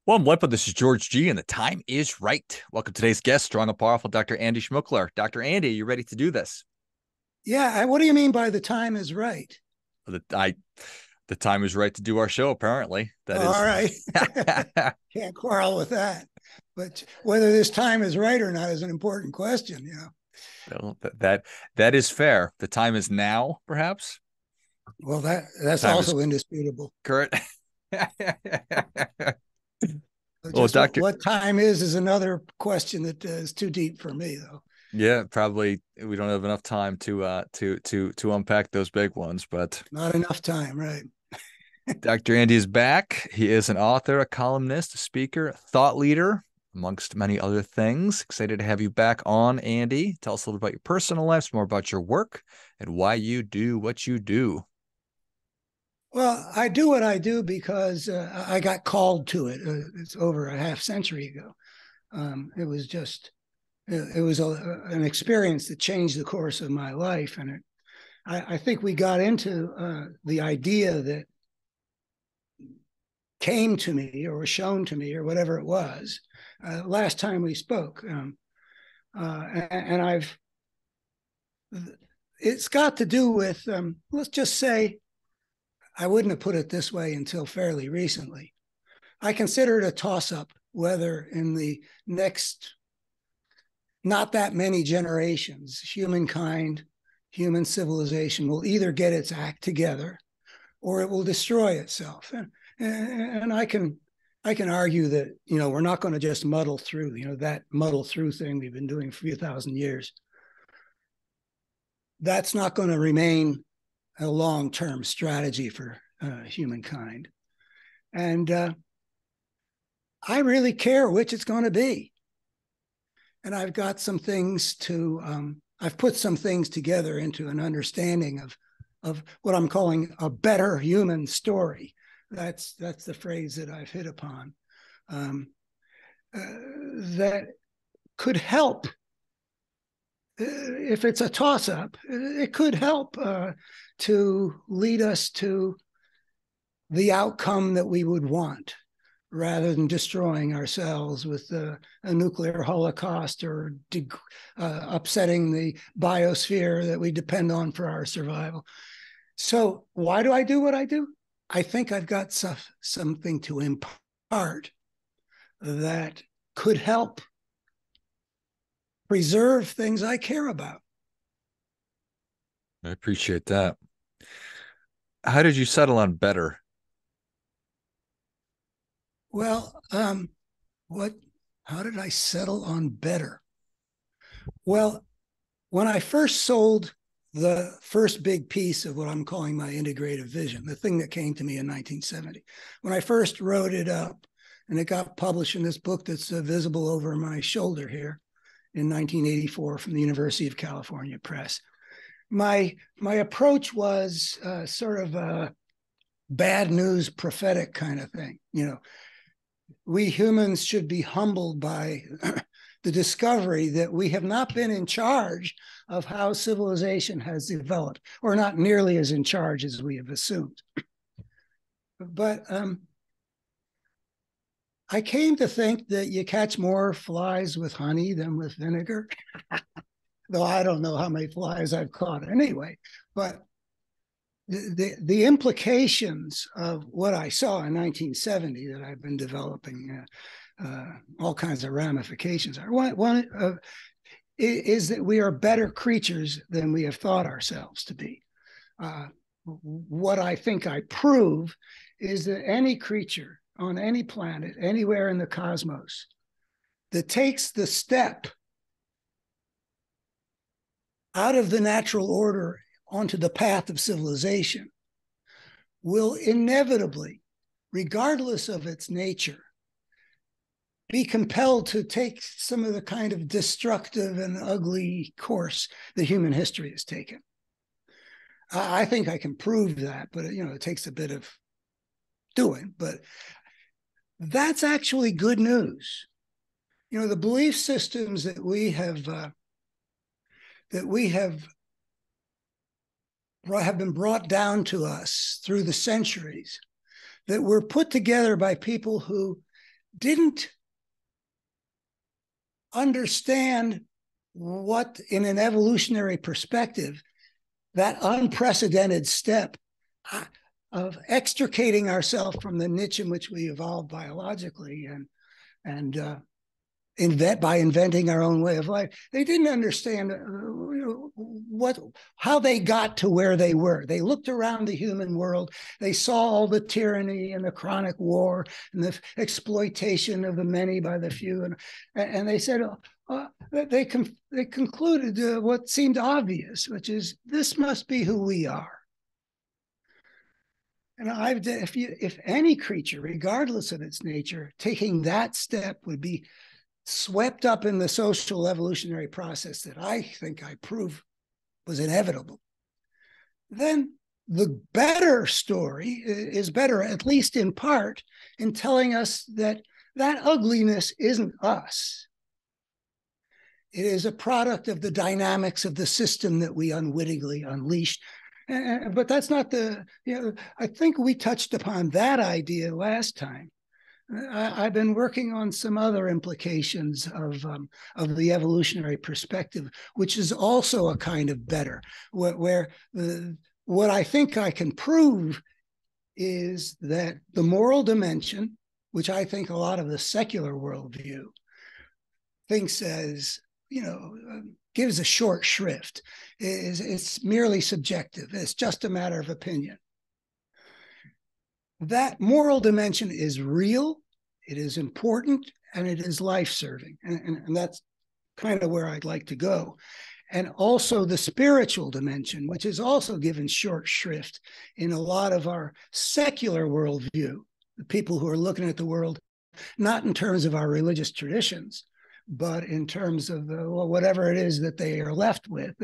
Well, LifeBlood, this is George G, and the time is right. Welcome to today's guest, strong and powerful Dr. Andy Schmookler. Dr. Andy, you ready to do this? Yeah, what do you mean by the time is right? The, I, the time is right to do our show, apparently. That All is, right. Can't quarrel with that. But whether this time is right or not is an important question. well, that is fair. The time is now, perhaps. Well, that's Time is also indisputable. current. But Well, just Doctor, what time is another question that is too deep for me, though. yeah, probably we don't have enough time to unpack those big ones, but Not enough time, right? Dr. Andy is back. He is an author, a columnist, a speaker, thought leader, amongst many other things. Excited to have you back on, Andy. Tell us a little about your personal life, some more about your work, and why you do what you do. Well, I do what I do because I got called to it. It's over a half century ago. It was just, it was an experience that changed the course of my life. And I think we got into the idea that came to me or was shown to me or whatever it was last time we spoke. And it's got to do with, let's just say, I wouldn't have put it this way until fairly recently. I consider it a toss up whether in the next not that many generations, humankind, human civilization will either get its act together or it will destroy itself. And I can argue that we're not going to just muddle through that muddle through thing we've been doing for a few thousand years. That's not going to remain a long-term strategy for humankind, and I really care which it's going to be. And I've got some things to I've put some things together into an understanding of what I'm calling a better human story. That's the phrase that I've hit upon. That could help. If it's a toss-up, it could help to lead us to the outcome that we would want, rather than destroying ourselves with a nuclear holocaust or upsetting the biosphere that we depend on for our survival. So why do I do what I do? I think I've got something to impart that could help preserve things I care about. I appreciate that. How did you settle on better? Well, what? How did I settle on better? Well, when I first sold the first big piece of what I'm calling my integrative vision, the thing that came to me in 1970, when I first wrote it up and it got published in this book that's visible over my shoulder here in 1984 from the University of California Press, my approach was sort of a bad news prophetic kind of thing. We humans should be humbled by the discovery that we have not been in charge of how civilization has developed, or not nearly as in charge as we have assumed. But I came to think that you catch more flies with honey than with vinegar, though I don't know how many flies I've caught anyway. But the implications of what I saw in 1970 that I've been developing all kinds of ramifications are. One is that we are better creatures than we have thought ourselves to be. What I think I prove is that any creature on any planet, anywhere in the cosmos, that takes the step out of the natural order onto the path of civilization will inevitably, regardless of its nature, be compelled to take some of the kind of destructive and ugly course that human history has taken. I think I can prove that, but it takes a bit of doing. But that's actually good news. The belief systems that we have been brought down to us through the centuries, that were put together by people who didn't understand what, in an evolutionary perspective, that unprecedented step of extricating ourselves from the niche in which we evolved biologically and by inventing our own way of life. They didn't understand how they got to where they were. They looked around the human world. They saw all the tyranny and the chronic war and the exploitation of the many by the few, and they said, they concluded what seemed obvious, which is this must be who we are. And if any creature, regardless of its nature, taking that step would be swept up in the social evolutionary process that I think I prove was inevitable, then the better story is better, at least in part, in telling us that ugliness isn't us. It is a product of the dynamics of the system that we unwittingly unleashed. But that's not I think we touched upon that idea last time. I've been working on some other implications of the evolutionary perspective, which is also a kind of better, where what I think I can prove is that the moral dimension, which I think a lot of the secular worldview thinks as, gives a short shrift, it's merely subjective. It's just a matter of opinion. That moral dimension is real, it is important, and it is life-serving. And that's kind of where I'd like to go. And also the spiritual dimension, which is also given short shrift in a lot of our secular worldview, the people who are looking at the world, not in terms of our religious traditions, but in terms of whatever it is that they are left with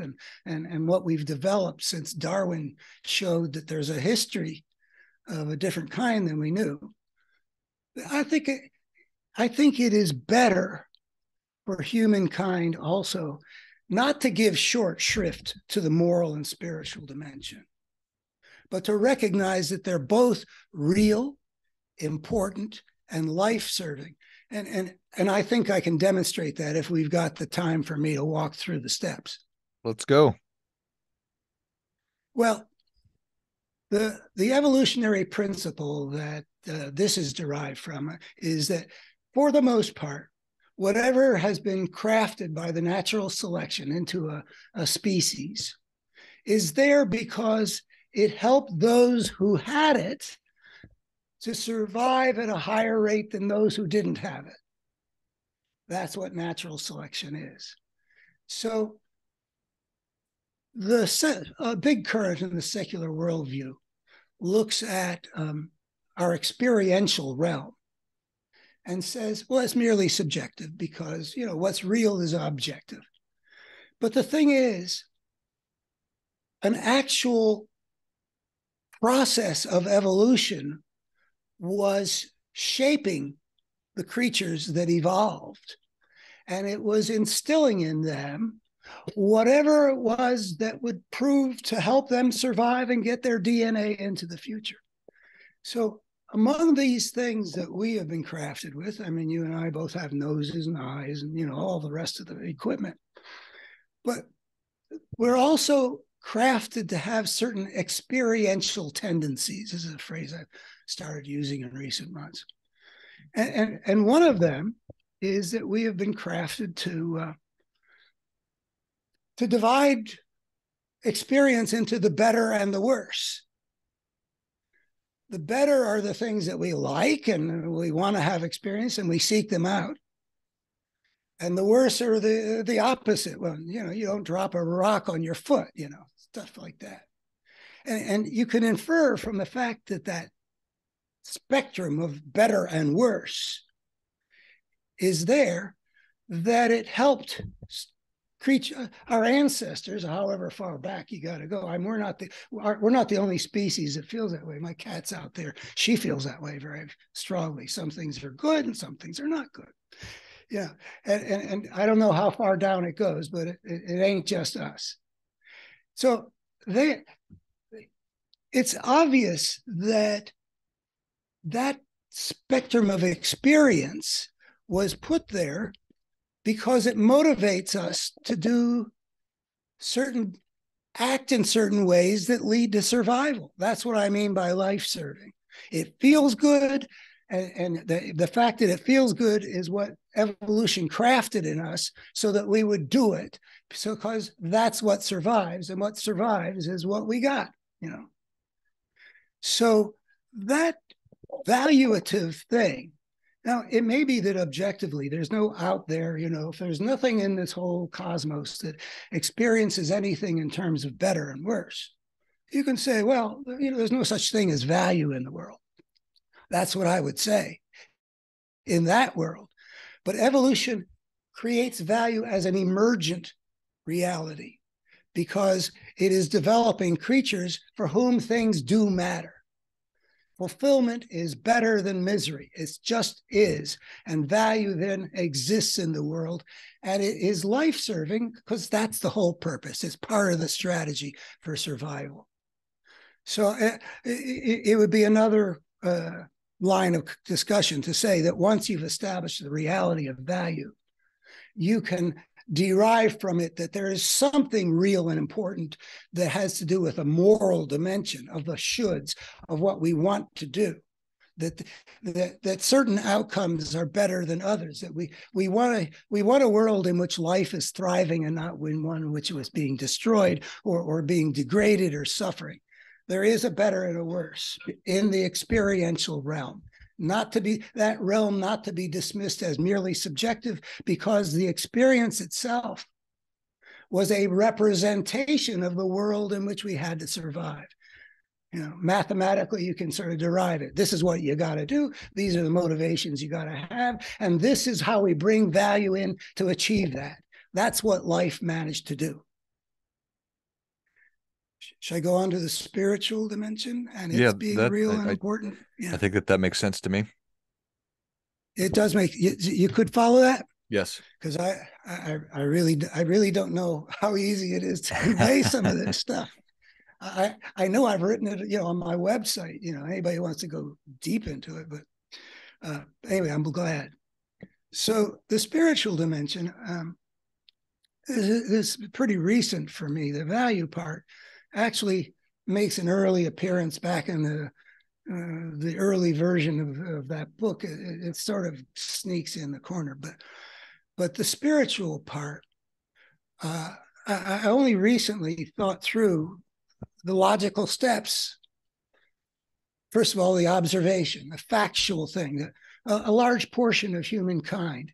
and what we've developed since Darwin showed that there's a history of a different kind than we knew. I think it is better for humankind also not to give short shrift to the moral and spiritual dimension, but to recognize that they're both real, important, and life-serving. And I think I can demonstrate that if we've got the time for me to walk through the steps. Let's go. Well, the evolutionary principle that this is derived from is that, for the most part, whatever has been crafted by the natural selection into a species is there because it helped those who had it to survive at a higher rate than those who didn't have it. That's what natural selection is. So a big current in the secular worldview looks at our experiential realm and says, well, it's merely subjective because, what's real is objective. But the thing is, an actual process of evolution was shaping the creatures that evolved. And it was instilling in them whatever it was that would prove to help them survive and get their DNA into the future. So among these things that we have been crafted with, I mean, you and I both have noses and eyes and, all the rest of the equipment. But we're also crafted to have certain experiential tendencies. This is a phrase I've started using in recent months. And one of them is that we have been crafted to divide experience into the better and the worse. The better are the things that we like and we want to have experience and we seek them out. And the worse are the opposite one. You don't drop a rock on your foot, stuff like that. And you can infer from the fact that spectrum of better and worse is there, that it helped our ancestors, however far back you got to go. I mean, we're not the only species that feels that way. My cat's out there. She feels that way very strongly. Some things are good and some things are not good. Yeah. And I don't know how far down it goes, but it ain't just us. So it's obvious that spectrum of experience was put there because it motivates us to act in certain ways that lead to survival. That's what I mean by life serving. It feels good. And the fact that it feels good is what evolution crafted in us so that we would do it. So, because that's what survives, and what survives is what we got, you know. So that valuative thing. Now, it may be that objectively there's no out there, you know, if there's nothing in this whole cosmos that experiences anything in terms of better and worse, you can say, well, you know, there's no such thing as value in the world. That's what I would say in that world. But evolution creates value as an emergent reality because it is developing creatures for whom things do matter. Fulfillment is better than misery. It just is. And value then exists in the world. And it is life-serving because that's the whole purpose. It's part of the strategy for survival. So it would be another line of discussion to say that once you've established the reality of value, you can derive from it that there is something real and important that has to do with a moral dimension of the shoulds of what we want to do, that certain outcomes are better than others, that we want a world in which life is thriving and not in one in which it was being destroyed or being degraded or suffering. There is a better and a worse in the experiential realm. Not to be dismissed as merely subjective, because the experience itself was a representation of the world in which we had to survive. You know, mathematically, you can sort of derive it. This is what you got to do. These are the motivations you got to have. And this is how we bring value in to achieve that. That's what life managed to do. Should I go on to the spiritual dimension and it's being real and important? Yeah. I think that makes sense to me. It does make you could follow that. Yes, because I really don't know how easy it is to convey some of this stuff. I know I've written it, you know, on my website. You know, anybody wants to go deep into it, but anyway, I'm glad. So the spiritual dimension is pretty recent for me. The value part actually makes an early appearance back in the early version of that book. It sort of sneaks in the corner, but the spiritual part, I only recently thought through the logical steps. First of all, the observation, the factual thing that a large portion of humankind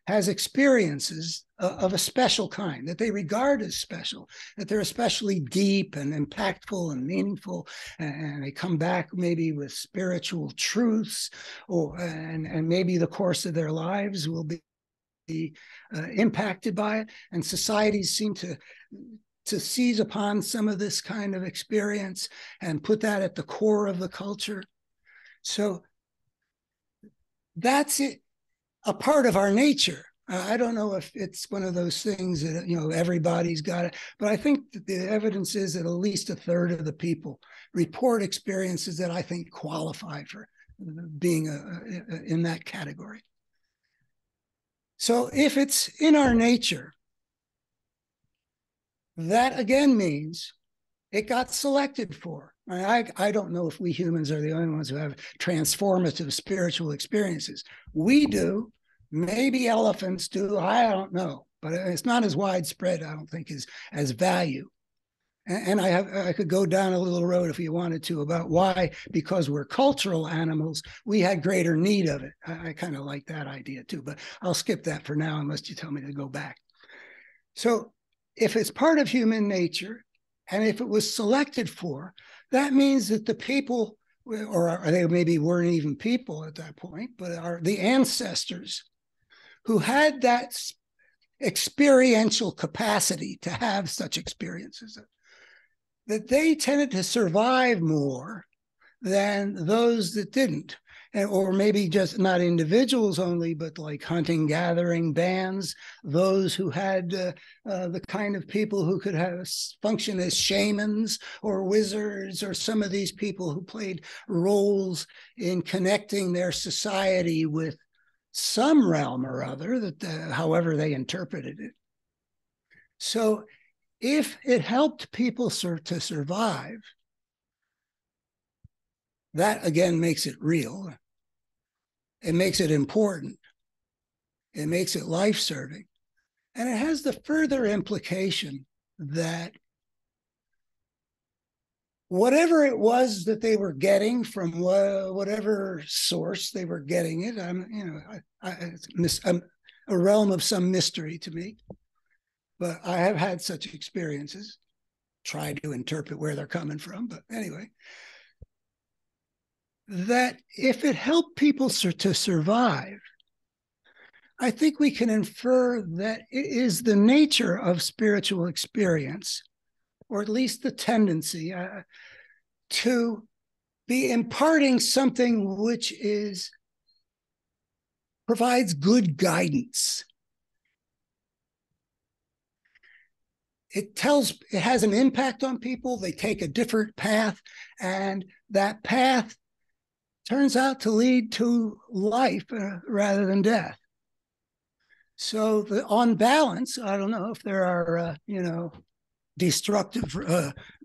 has experiences of a special kind that they regard as special, that they're especially deep and impactful and meaningful, and they come back maybe with spiritual truths, and maybe the course of their lives will be impacted by it. And societies seem to seize upon some of this kind of experience and put that at the core of the culture. So that's it. A part of our nature. I don't know if it's one of those things that, you know, everybody's got it, but I think that the evidence is that at least a third of the people report experiences that I think qualify for being in that category. So if it's in our nature, that again means it got selected for. I don't know if we humans are the only ones who have transformative spiritual experiences. We do. Maybe elephants do. I don't know. But it's not as widespread, I don't think, as value. And I could go down a little road if you wanted to about why, because we're cultural animals, we had greater need of it. I kind of like that idea too, but I'll skip that for now unless you tell me to go back. So if it's part of human nature, and if it was selected for, that means that the people, or they maybe weren't even people at that point, but are the ancestors who had that experiential capacity to have such experiences, that they tended to survive more than those that didn't. or maybe just not individuals only, but like hunting, gathering bands, those who had the kind of people who could have function as shamans or wizards, or some of these people who played roles in connecting their society with some realm or other, that however they interpreted it. So if it helped people to survive, that again makes it real. It makes it important. It makes it life-serving. And it has the further implication that whatever it was that they were getting from whatever source they were getting it, it's a realm of some mystery to me. But I have had such experiences, try to interpret where they're coming from. But anyway, that if it helped people to survive, I think we can infer that it is the nature of spiritual experience, or at least the tendency to be imparting something which provides good guidance. It has an impact on people. They take a different path, and that path turns out to lead to life rather than death. So on balance, I don't know if there are, destructive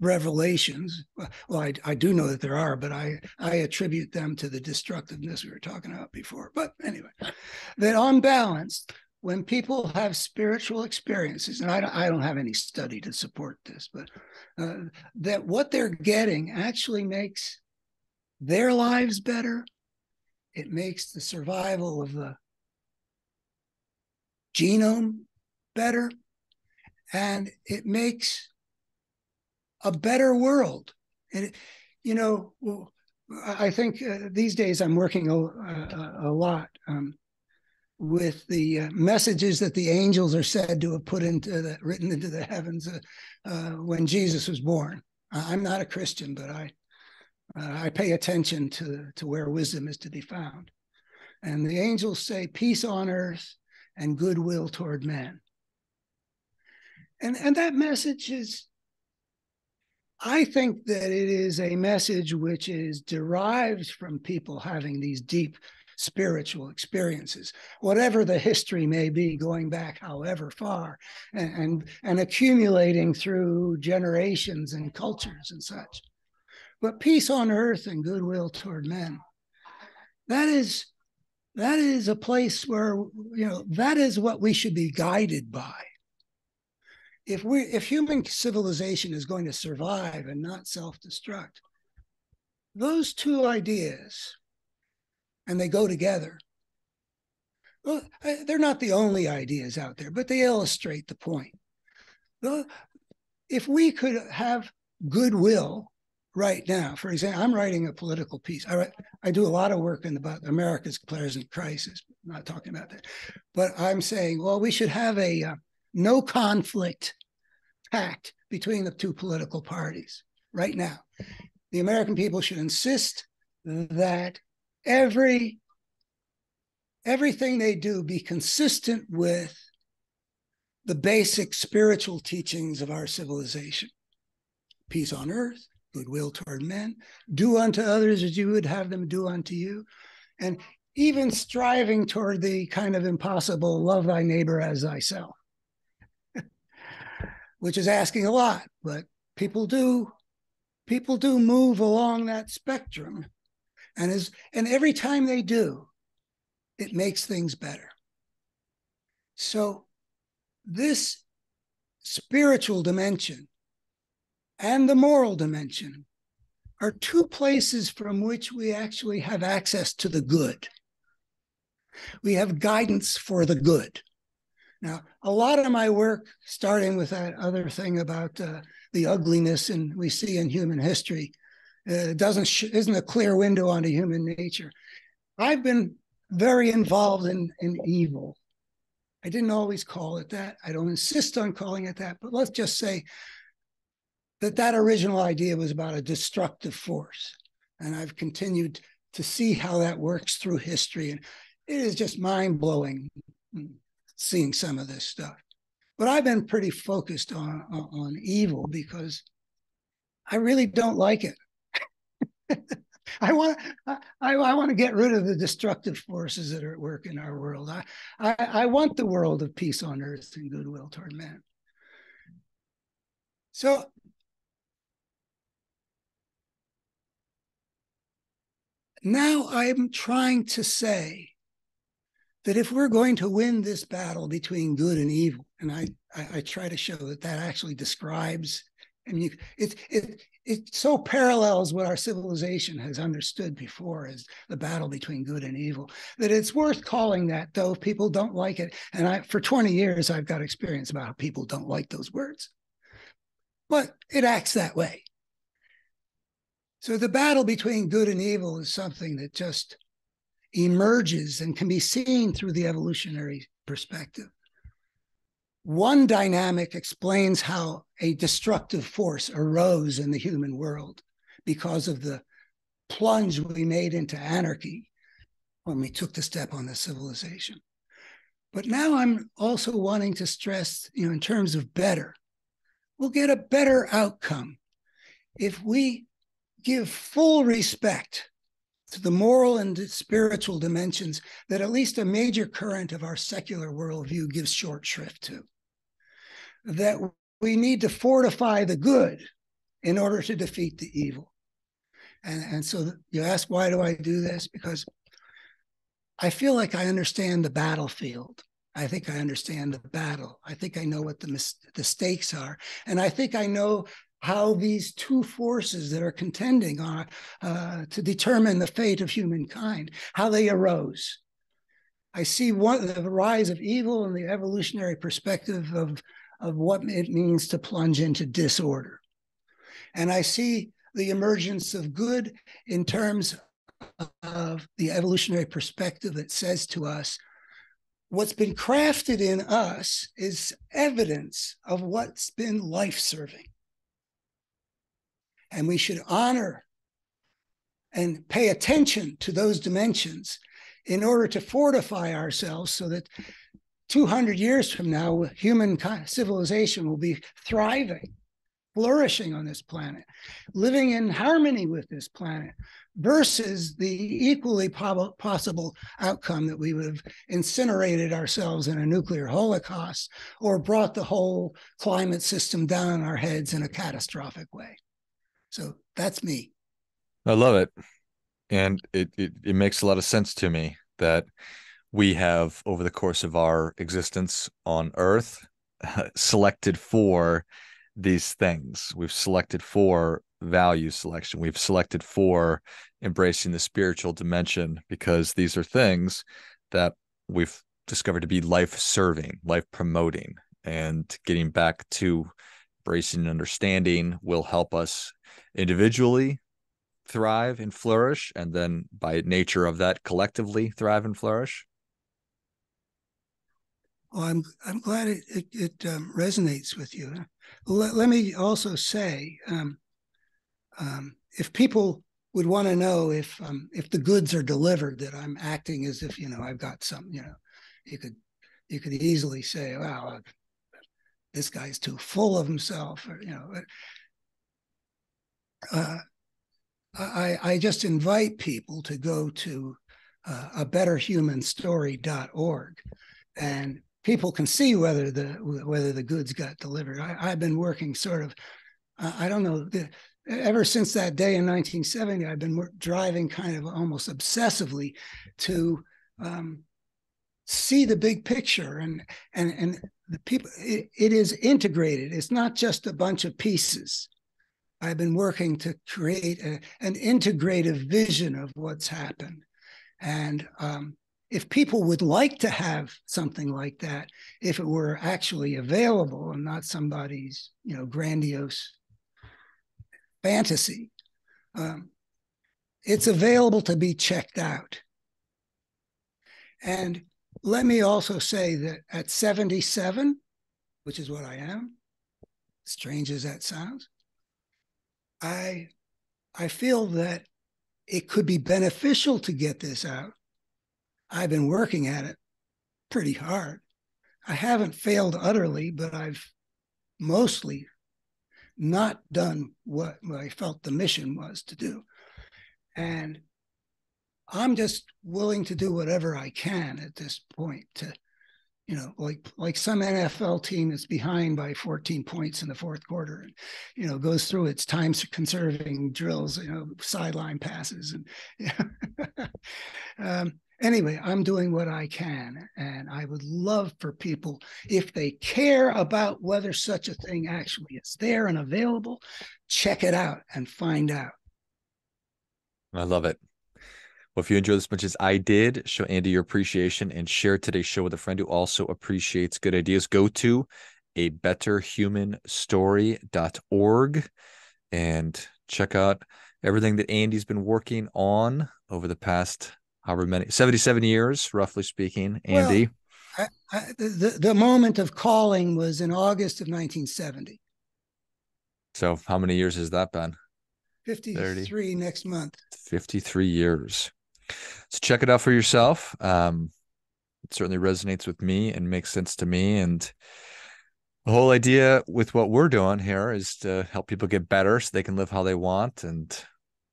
revelations. Well, I do know that there are, but I attribute them to the destructiveness we were talking about before. But anyway, that on balance, when people have spiritual experiences, and I don't have any study to support this, but that what they're getting actually makes their lives better. It makes the survival of the genome better, and it makes a better world. And I think these days I'm working a lot with the messages that the angels are said to have written into the heavens when Jesus was born. I'm not a Christian, but I pay attention to where wisdom is to be found. And the angels say, peace on earth and goodwill toward men. And that message is, I think that it is a message which is derived from people having these deep spiritual experiences, whatever the history may be, going back however far, and accumulating through generations and cultures and such. But peace on earth and goodwill toward men, that is a place where, that is what we should be guided by. If human civilization is going to survive and not self-destruct, those two ideas, and they go together, well, they're not the only ideas out there, but they illustrate the point. If we could have goodwill right now, for example, I'm writing a political piece. I do a lot of work about America's present crisis. I'm not talking about that, but I'm saying, well, we should have a no conflict pact between the two political parties right now. The American people should insist that everything they do be consistent with the basic spiritual teachings of our civilization. Peace on earth, goodwill toward men, do unto others as you would have them do unto you, and even striving toward the kind of impossible love thy neighbor as thyself, which is asking a lot, but people do move along that spectrum, and every time they do, it makes things better. So this spiritual dimension and the moral dimension are two places from which we actually have access to the good. We have guidance for the good. Now, a lot of my work, starting with that other thing about the ugliness we see in human history, isn't a clear window onto human nature. I've been very involved in evil. I didn't always call it that. I don't insist on calling it that, but let's just say that original idea was about a destructive force. And I've continued to see how that works through history. And it is just mind-blowing seeing some of this stuff. But I've been pretty focused on evil because I really don't like it. I want to get rid of the destructive forces that are at work in our world. I want the world of peace on earth and goodwill toward men. So now I'm trying to say that if we're going to win this battle between good and evil, and I try to show that that actually describes, I mean, it so parallels what our civilization has understood before as the battle between good and evil, that it's worth calling that, though people don't like it. And for 20 years, I've got experience about how people don't like those words. But it acts that way. So the battle between good and evil is something that just emerges and can be seen through the evolutionary perspective. One dynamic explains how a destructive force arose in the human world because of the plunge we made into anarchy when we took the step on the civilization. But now I'm also wanting to stress, in terms of better, we'll get a better outcome if we give full respect to the moral and spiritual dimensions that at least a major current of our secular worldview gives short shrift to. That we need to fortify the good in order to defeat the evil. And so you ask, why do I do this? Because I feel like I understand the battlefield. I think I understand the battle. I think I know what the stakes are. And I think I know how these two forces that are contending are to determine the fate of humankind, how they arose. I see the rise of evil in the evolutionary perspective of what it means to plunge into disorder. And I see the emergence of good in terms of the evolutionary perspective that says to us, what's been crafted in us is evidence of what's been life-serving. And we should honor and pay attention to those dimensions in order to fortify ourselves so that 200 years from now, human civilization will be thriving, flourishing on this planet, living in harmony with this planet, versus the equally possible outcome that we would have incinerated ourselves in a nuclear holocaust or brought the whole climate system down on our heads in a catastrophic way. So that's me. I love it. And it makes a lot of sense to me that we have, over the course of our existence on Earth, selected for these things. We've selected for value selection. We've selected for embracing the spiritual dimension because these are things that we've discovered to be life-serving, life-promoting, and getting back to embracing and understanding will help us individually thrive and flourish, and then by nature of that, collectively thrive and flourish. Well, I'm glad it resonates with you. Let me also say, if people would want to know if the goods are delivered, that I'm acting as if I've got some. You could easily say, "Wow, this guy's too full of himself," or I just invite people to go to abetterhumanstory.org, and people can see whether the goods got delivered. I've been working sort of, I don't know, ever since that day in 1970, I've been driving kind of almost obsessively to see the big picture, and the people. It is integrated. It's not just a bunch of pieces. I've been working to create an integrative vision of what's happened. And if people would like to have something like that, if it were actually available and not somebody's, grandiose fantasy, it's available to be checked out. And let me also say that at 77, which is what I am, strange as that sounds, I feel that it could be beneficial to get this out. I've been working at it pretty hard. I haven't failed utterly, but I've mostly not done what I felt the mission was to do. And I'm just willing to do whatever I can at this point to, like some NFL team that's behind by 14 points in the fourth quarter and, goes through its time conserving drills, sideline passes. And anyway, I'm doing what I can. And I would love for people, if they care about whether such a thing actually is there and available, check it out and find out. I love it. Well, if you enjoyed as much as I did, show Andy your appreciation and share today's show with a friend who also appreciates good ideas. Go to abetterhumanstory.org and check out everything that Andy's been working on over the past however many, 77 years, roughly speaking, Andy. Well, the moment of calling was in August of 1970. So how many years has that been? 53 30. Next month. 53 years. So check it out for yourself. It certainly resonates with me and makes sense to me. And the whole idea with what we're doing here is to help people get better so they can live how they want. And,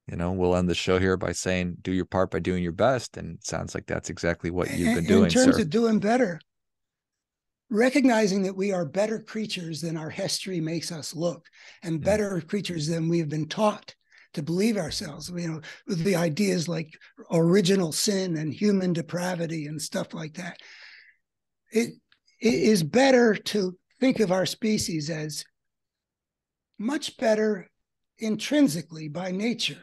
we'll end the show here by saying, do your part by doing your best. And it sounds like that's exactly what you've been doing, in terms sir. of doing better, recognizing that we are better creatures than our history makes us look, and better creatures than we have been taught to believe ourselves, with the ideas like original sin and human depravity and stuff like that. It is better to think of our species as much better intrinsically by nature,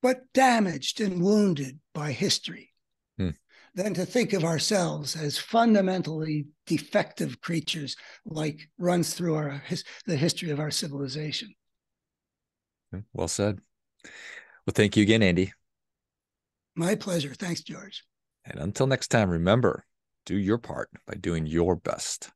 but damaged and wounded by history, than to think of ourselves as fundamentally defective creatures like runs through the history of our civilization. Well said. Well, thank you again, Andy. My pleasure. Thanks, George. And until next time, remember, do your part by doing your best.